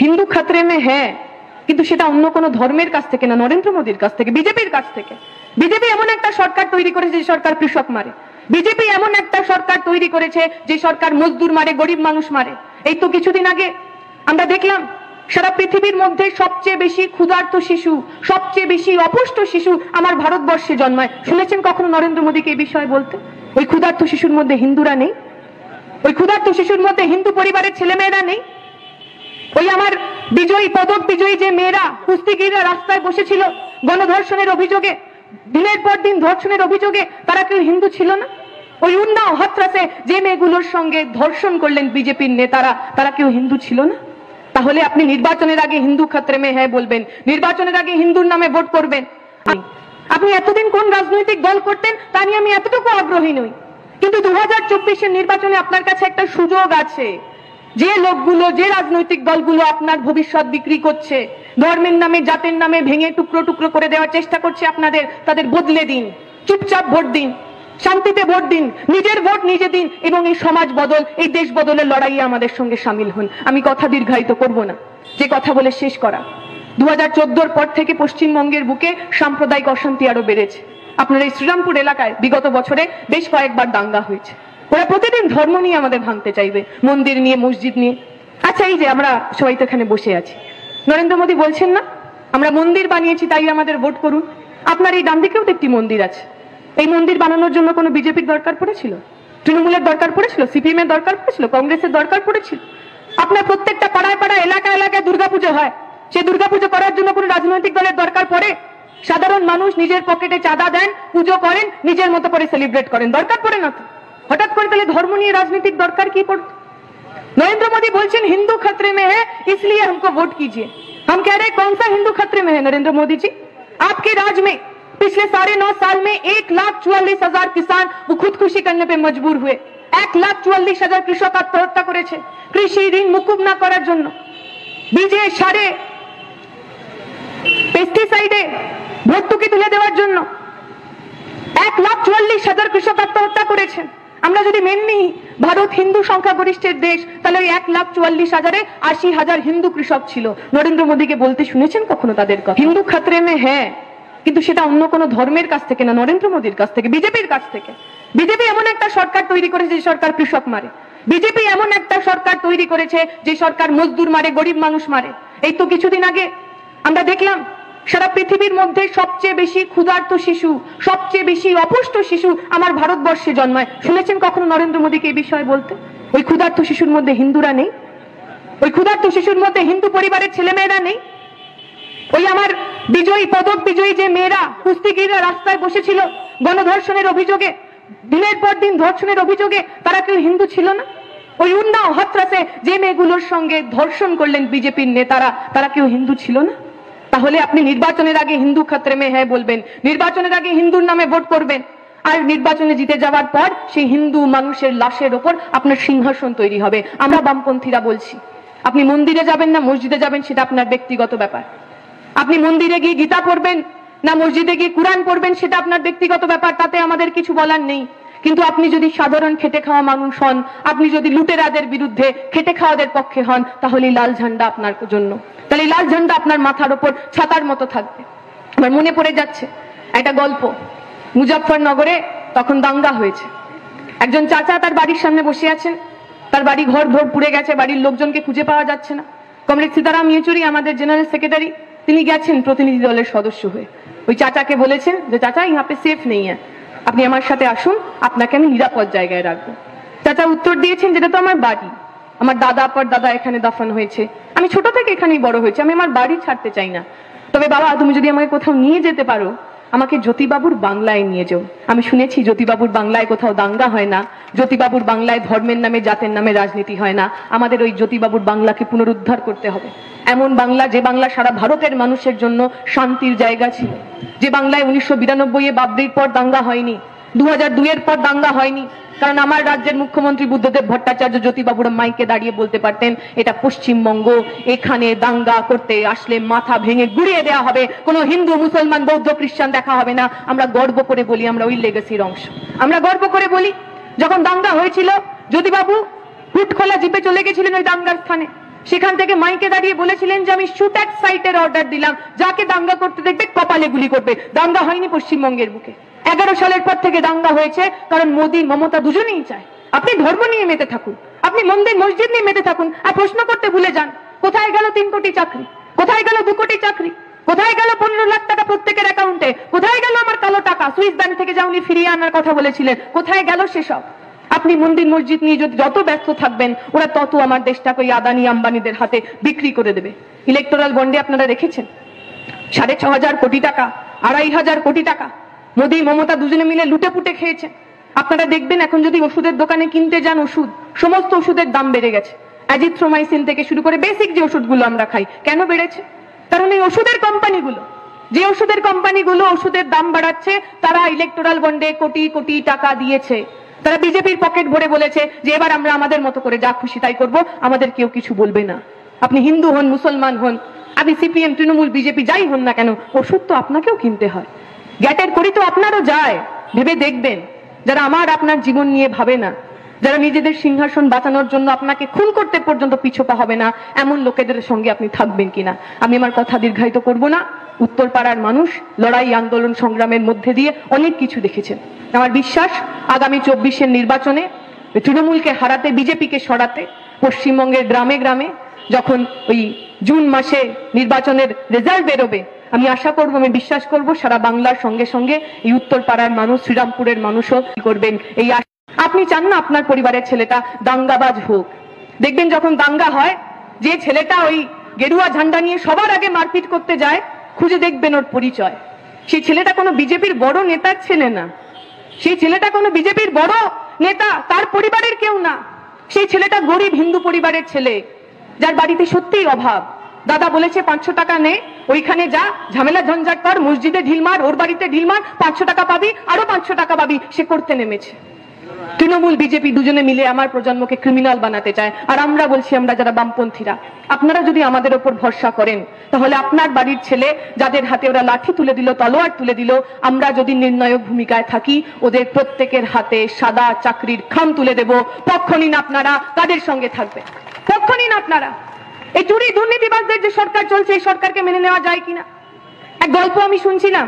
হিন্দু খতরে মে হ্যাঁ, কিন্তু সেটা অন্য কোনো ধর্মের কাছ থেকে না, নরেন্দ্র মোদীর কাছ থেকে, বিজেপির কাছ থেকে। বিজেপি এমন একটা সরকার তৈরি করেছে যে সরকার কৃষক মারে। বিজেপি এমন একটা সরকার তৈরি করেছে যে সরকার মজদুর মারে, গরিব মানুষ মারে। এই তো কিছুদিন আগে আমরা দেখলাম সারা পৃথিবীর মধ্যে সবচেয়ে বেশি ক্ষুধার্ত শিশু, সবচেয়ে বেশি অপুষ্ট শিশু আমার ভারতবর্ষে জন্মায়। শুনেছেন কখনো নরেন্দ্র মোদীকে এই বিষয়ে বলতে? ওই ক্ষুধার্ত শিশুর মধ্যে হিন্দুরা নেই? ওই ক্ষুধার্ত শিশুর মধ্যে হিন্দু পরিবারের ছেলেমেয়েরা নেই? ওই আমার বিজয়ী, পদক বিজয়ী যে মেয়েরা, কুস্তিগিররা রাস্তায় বসেছিল গণধর্ষণের অভিযোগে, দিনের পর দিন ধর্ষণের অভিযোগে, তারা কেউ হিন্দু ছিল না? ওই উন্নাও হাতরাসে যে মেয়েগুলোর সঙ্গে ধর্ষণ করলেন বিজেপির নেতারা, তারা কেউ হিন্দু ছিল না? তাহলে আপনি নির্বাচনের আগে হিন্দু খতরে মে হ্যাঁ বলবেন, নির্বাচনের আগে হিন্দুর নামে ভোট করবেন। আপনি এতদিন কোন রাজনৈতিক দল করতেন তা নিয়ে আমি এতটুকু আগ্রহী নই, কিন্তু 2024-এর নির্বাচনে আপনার কাছে একটা সুযোগ আছে। যে লোকগুলো, যে রাজনৈতিক দলগুলো আপনার ভবিষ্যৎ বিক্রি করছে, ধর্মের নামে, জাতের নামে ভেঙে টুকরো টুকরো করে দেওয়ার চেষ্টা করছে আপনাদের, তাদের বদলে দিন। চুপচাপ ভোট দিন, শান্তিতে ভোট দিন, নিজের ভোট নিজে দিন এবং এই সমাজ বদল, এই দেশ বদলের লড়াইয়ে আমাদের সঙ্গে সামিল হন। আমি কথা দীর্ঘায়িত করব না, যে কথা বলে শেষ করা। 2014-র পর থেকে পশ্চিমবঙ্গের বুকে সাম্প্রদায়িক অশান্তি আরো বেড়েছে। আপনার এই শ্রীরামপুর এলাকায় বিগত বছরে বেশ কয়েকবার দাঙ্গা হয়েছে। ওরা প্রতিদিন ধর্ম নিয়ে আমাদের ভাঙতে চাইবে, মন্দির নিয়ে, মসজিদ নিয়ে। আচ্ছা, এই যে আমরা সবাই তো এখানে বসে আছি, নরেন্দ্র মোদী বলছেন না আমরা মন্দির বানিয়েছি তাই আমাদের ভোট করুন। আপনার এই ডান দিকেও তো একটি মন্দির আছে। এই মন্দির বানানোর জন্য কোনো বিজেপির দরকার পড়েছিল? তৃণমূলের দরকার পড়েছিল? সিপিএম এর দরকার পড়েছিল? কংগ্রেসের দরকার পড়েছিল? আপনার প্রত্যেকটা পাড়ায় পাড়ায়, এলাকা এলাকায় দুর্গাপুজো হয়। সেই দুর্গাপুজো করার জন্য কোনো রাজনৈতিক দলের দরকার পড়ে? সাধারণ মানুষ নিজের পকেটে চাঁদা দেন, পুজো করেন, নিজের মতো করে সেলিব্রেট করেন, দরকার পড়ে না তো। হঠাৎ করে তাহলে ধর্ম নিয়ে রাজনীতির দরকার কি পড়তো? नरेंद्र मोदी बोलছেন हिंदू खतरे में है इसलिए हमको वोट कीजिए। हम कह रहे हैं कौन सा हिंदू खतरे में है नरेंद्र मोदी जी? आपके राज में पिछले 9.5 साल में 1,44,000 किसान वो खुदकुशी करने पे मजबूर हुए। 1,44,000 কৃষক আত্মহত্যা করেছে কৃষি ঋণ মুকুব না করার জন্য। বীজে, সারে, পেস্টিসাইডে ভর্তুকি তুলে দেওয়ার জন্য 1,44,000 কৃষক আত্মহত্যা করেছেন। আমরা যদি মেনে নিই ভারত হিন্দু সংখ্যাগরিষ্ঠের দেশ, তাহলে ওই 1,44,000-এ 80,000 হিন্দু কৃষক ছিল। নরেন্দ্র মোদীকে বলতে শুনেছেন কখনো তাদের কথা? হিন্দু খতরে মে হ্যাঁ, কিন্তু সেটা অন্য কোনো ধর্মের কাছ থেকে না, নরেন্দ্র মোদীর কাছ থেকে, বিজেপির কাছ থেকে। বিজেপি এমন একটা সরকার তৈরি করেছে যে সরকার কৃষক মারে। বিজেপি এমন একটা সরকার তৈরি করেছে যে সরকার মজদুর মারে, গরিব মানুষ মারে। এই তো কিছুদিন আগে আমরা দেখলাম সারা পৃথিবীর মধ্যে সবচেয়ে বেশি ক্ষুধার্ত শিশু, সবচেয়ে বেশি অপুষ্ট শিশু আমার ভারতবর্ষে জন্মায়। শুনেছেন কখনো নরেন্দ্র মোদীকে এই বিষয়ে বলতে? ওই ক্ষুধার্ত শিশুর মধ্যে হিন্দুরা নেই? ওই ক্ষুধার্ত শিশুর মধ্যে হিন্দু পরিবারের ছেলেমেয়েরা নেই? ওই আমার বিজয়ী, পদক বিজয়ী যে মেয়েরা, কুস্তিগিররা রাস্তায় বসেছিল গণধর্ষণের অভিযোগে, দিনের পর দিন ধর্ষণের অভিযোগে, তারা কেউ হিন্দু ছিল না? ওই উন্নাও হাতরাসে যে মেয়েগুলোর সঙ্গে ধর্ষণ করলেন বিজেপির নেতারা, তারা কেউ হিন্দু ছিল না? তাহলে আপনি নির্বাচনের আগে হিন্দু খতরে মে হ্যাঁ বলবেন, নির্বাচনের আগে হিন্দুর নামে ভোট করবেন, আর নির্বাচনে জিতে যাওয়ার পর সেই হিন্দু মানুষের লাশের ওপর আপনার সিংহাসন তৈরি হবে। আমরা বামপন্থীরা বলছি, আপনি মন্দিরে যাবেন না মসজিদে যাবেন সেটা আপনার ব্যক্তিগত ব্যাপার। আপনি মন্দিরে গিয়ে গীতা পড়বেন না মসজিদে গিয়ে কুরআন পড়বেন সেটা আপনার ব্যক্তিগত ব্যাপার, তাতে আমাদের কিছু বলার নেই। কিন্তু আপনি যদি সাধারণ খেটে খাওয়া মানুষ হন, আপনি যদি লুটেরাদের বিরুদ্ধে, খেটে খাওয়াদের পক্ষে হন, তাহলে লাল ঝান্ডা আপনার জন্য, তাহলে লাল ঝান্ডা আপনার মাথার উপর ছাতার মতো থাকবে। আমার মনে পড়ে যাচ্ছে একটা গল্প। মুজফ্ফরনগরে তখন দাঙ্গা হয়েছে। একজন চাচা তার বাড়ির সামনে বসে আছেন, তার বাড়ি ঘর ধর পুড়ে গেছে, বাড়ির লোকজনকে খুঁজে পাওয়া যাচ্ছে না। কমরেড সীতারাম ইয়েচুরি, আমাদের জেনারেল সেক্রেটারি, তিনি গেছেন প্রতিনিধি দলের সদস্য হয়ে। ওই চাচাকে বলেছেন যে চাচা ইহা পে সেফ নেই, আপনি আমার সাথে আসুন, আপনাকে আমি নিরাপদ জায়গায় রাখবো। চাচা উত্তর দিয়েছেন যেটা তো আমার বাড়ি, আমার দাদা পর দাদা এখানে দাফন হয়েছে, আমি ছোট থেকে এখানেই বড় হয়েছে, আমি আমার বাড়ি ছাড়তে চাই না। তবে বাবা তুমি যদি আমাকে কোথাও নিয়ে যেতে পারো, আমাকে জ্যোতিবাবুর বাংলায় নিয়ে যাও। আমি শুনেছি জ্যোতিবাবুর বাংলায় কোথাও দাঙ্গা হয় না, জ্যোতিবাবুর বাংলায় ধর্মের নামে, জাতের নামে রাজনীতি হয় না। আমাদের ওই জ্যোতিবাবুর বাংলাকে পুনরুদ্ধার করতে হবে। এমন বাংলা, যে বাংলা সারা ভারতের মানুষের জন্য শান্তির জায়গা ছিল, যে বাংলায় 1992-এ বাবরির পর দাঙ্গা হয়নি, 2002-এর পর দাঙ্গা হয়নি। কারণ আমার রাজ্যের মুখ্যমন্ত্রী বুদ্ধদেব ভট্টাচার্য জ্যোতিবাবুর মাইকে দাঁড়িয়ে বলতে পারতেন এটা পশ্চিমবঙ্গ, এখানে দাঙ্গা করতে আসলে মাথা ভেঙে গুড়িয়ে দেওয়া হবে, কোনো হিন্দু, মুসলমান, বৌদ্ধ, খ্রিস্টান দেখা হবে না। আমরা গর্ব করে বলি আমরা ওই লেগেসির অংশ। আমরা গর্ব করে বলি যখন দাঙ্গা হয়েছিল জ্যোতিবাবু হুট খোলা জিপে চলে গেছিলেন ওই দাঙ্গার স্থানে, সেখান থেকে মাইকে দাঁড়িয়ে বলেছিলেন যে আমি শুট অ্যাট সাইটের অর্ডার দিলাম, যাকে দাঙ্গা করতে দেখবে কপালে গুলি করবে। দাঙ্গা হয়নি পশ্চিমবঙ্গের বুকে। 11 সালের পর থেকে দাঙ্গা হয়েছে, কারণ মোদী মমতা দুজনেই চায়। আপনি ধর্ম নিয়ে মেতে থাকুন, আপনি মন্দির মসজিদ নিয়ে মেতে থাকুন, আর প্রশ্ন করতে ভুলে যান কোথায় গেল 3 কোটি চাকরি, কোথায় গেল 2 কোটি চাকরি, কোথায় গেল 15 লাখ টাকা প্রত্যেকের অ্যাকাউন্টে, কোথায় গেল আমার কালো টাকা সুইস ব্যাংক থেকে যা উনি ফিরিয়ে আনার কথা বলেছিলেন, কোথায় গেল সেসব? আপনি মন্দির মসজিদ নিয়ে যদি যত ব্যস্ত থাকবেন, ওরা তত আমার দেশটাকে ওই আদানি আম্বানিদের হাতে বিক্রি করে দেবে। ইলেকটোরাল বন্ডে আপনারা দেখেছেন 6,500 কোটি টাকা, 2,500 কোটি টাকা মোদী মমতা দুজনে মিলে লুটে পুটে খেয়েছেন। আপনারা দেখবেন এখন যদি ওষুধের দোকানে কিনতে যান ওষুধ, সমস্ত ওষুধের দাম বেড়ে গেছে। অ্যাজিথ্রোমাইসিন থেকে শুরু করে বেসিক যে ওষুধগুলো আমরা খাই, কেন বেড়েছে? কারণ এই ওষুধের কোম্পানিগুলো, যে ওষুধের কোম্পানিগুলো ওষুধের দাম বাড়াচ্ছে, তারা ইলেকটোরাল বন্ডে কোটি কোটি টাকা দিয়েছে। তারা বিজেপির পকেট ভরে বলেছে যে এবার আমরা আমাদের মতো করে যা খুশি তাই করব, আমাদের কেউ কিছু বলবে না। আপনি হিন্দু হন, মুসলমান হন, আপনি সিপিএম, তৃণমূল, বিজেপি যাই হন না কেন, ওষুধ তো আপনাকেও কিনতে হয়। গ্যাটের করি তো আপনারও যায়। ভেবে দেখবেন, যারা আমার আপনার জীবন নিয়ে ভাবে না, যারা নিজেদের সিংহাসন বাঁচানোর জন্য আপনাকে খুন করতে পর্যন্ত পিছপা হবে না, এমন লোকেদের সঙ্গে আপনি থাকবেন কিনা। আমি আমার কথা দীর্ঘায়িত করব না। উত্তরপাড়ার মানুষ লড়াই, আন্দোলন, সংগ্রামের মধ্যে দিয়ে অনেক কিছু দেখেছেন। আমার বিশ্বাস আগামী 24-এর নির্বাচনে তৃণমূলকে হারাতে, বিজেপিকে সরাতে, পশ্চিমবঙ্গের গ্রামে গ্রামে যখন ওই জুন মাসে নির্বাচনের রেজাল্ট বেরোবে, আমি আশা করব, আমি বিশ্বাস করব সারা বাংলার সঙ্গে সঙ্গে এই উত্তরপাড়ার মানুষ, শ্রীরামপুরের মানুষও করবেন এই। আপনি চান না আপনার পরিবারের ছেলেটা দাঙ্গাবাজ হোক। দেখবেন যখন দাঙ্গা হয়, যে ছেলেটা ওই গেরুয়া ঝান্ডা নিয়ে সবার আগে মারপিট করতে যায়, খুঁজে দেখবেন ওর পরিচয়। সেই ছেলেটা কোনো বিজেপির বড় নেতার ছেলে না, সেই ছেলেটা কোনো বিজেপির বড় নেতা তার পরিবারের কেউ না। সেই ছেলেটা গরিব হিন্দু পরিবারের ছেলে, যার বাড়িতে সত্যিই অভাব। দাদা বলেছে 500 টাকা নে, ওইখানে যা, ঝামেলা ঝঞ্ঝাট কর, মসজিদে ঢিল মার, ওর বাড়িতে ঢিল মার, 500 টাকা পাবি, আরো 500 টাকা পাবি। সে করতে নেমেছে। তৃণমূল, বিজেপি দুজনে মিলে আমার প্রজন্মকে ক্রিমিনাল বানাতে চায়। আর আমরা বলছি, আমরা যারা বামপন্থীরা, আপনারা যদি আমাদের ওপর ভরসা করেন, তাহলে আপনার বাড়ির ছেলে যাদের হাতে ওরা লাঠি তুলে দিল, তলোয়ার তুলে দিল, আমরা যদি নির্ণায়ক ভূমিকায় থাকি, ওদের প্রত্যেকের হাতে সাদা চাকরির খাম তুলে দেব। পক্ষ নিন আপনারা, তাদের সঙ্গে থাকবে। পক্ষ নিন আপনারা। এই চুরি দুর্নীতিবাজদের যে সরকার চলছে, এই সরকারকে মেনে নেওয়া যায় কিনা? এক গল্প আমি শুনছিলাম,